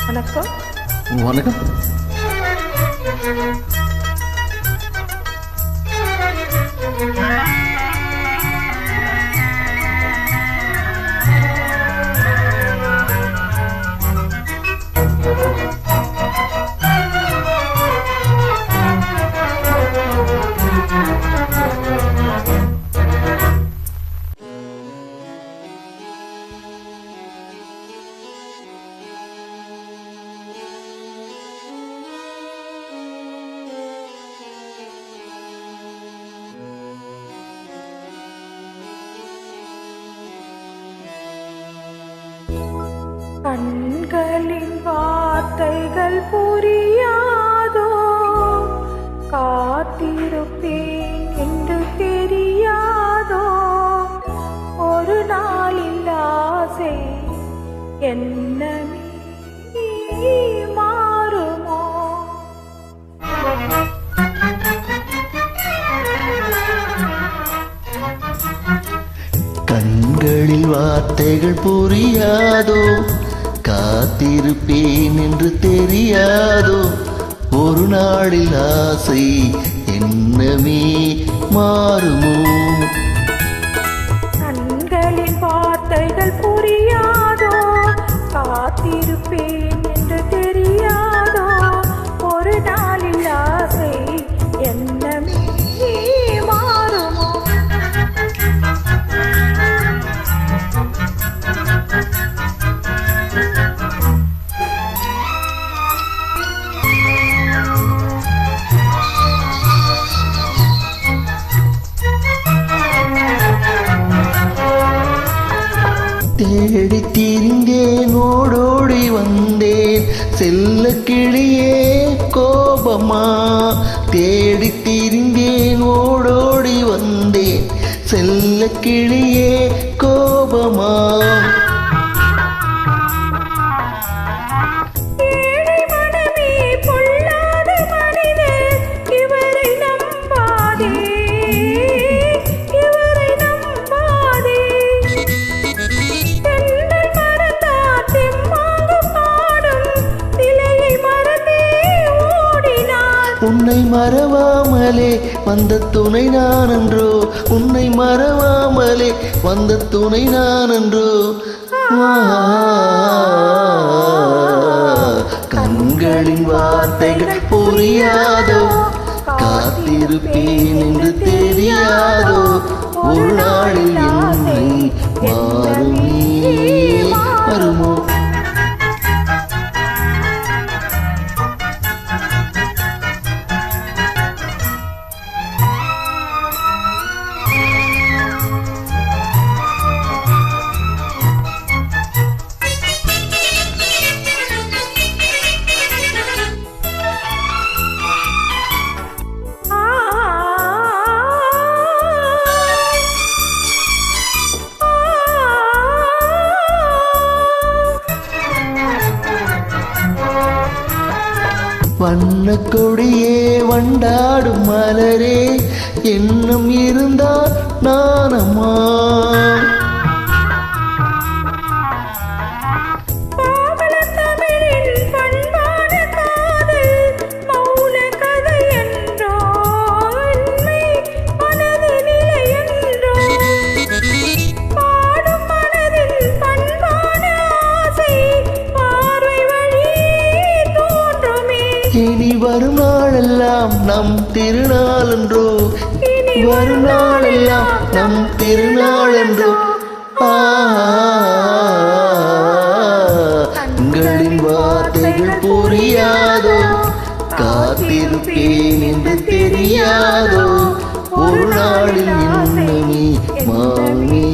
வணக்கம். வணக்கம். கண்களின் வார்த்தைகள் புரியாதோ, காத்திருப்பேன் என்று தெரியாதோ, ஒரு நாளில் ஆசை என்னமே மாறுமோ? கண்களில் வார்த்தைகள் புரியாதோ, காத்திருப்பேன் என்று தெரியாதோ, ஒரு நாளில் ஆசை என்னமே மாறுமோ? கண்களின் வார்த்தைகள் புரியாதோ, காத்திருப்பேன் என்று தெரியாதோ, ஒரு நாளில் ஆசை என்னமே மாறுமோ? தேடி திரிந்தேன், ஓடோடி வந்தேன், செல்ல கிளியே கோபமா? தேடி திரிந்தேன், ஓடோடி வந்தேன், செல்ல கிளியே கோபமா? உன்னை மறவாமலே வந்த துணை நானன்றோ, உன்னை மறவாமலே வந்த துணை நானன்றோ. கண்களின் வார்த்தைகள் புரியாதோ, காத்திருப்பேன் என்று தெரியாதோ, ஒரு நாளில் என்னை வருமோ? வண்ண கொடியே வண்டாடும் மலரே, எண்ணம் இருந்தால் நானம்மா? இனி வரும் நாளெல்லாம் நம் திருநாளென்றோ, வரும் நாளெல்லாம் நம் திருநாளென்றோ. உங்களின் வார்த்தைகள் புரியாதோ, காத்திருப்பேன் என்று தெரியாதோ, ஒரு நாளில் இன்னமே மாமி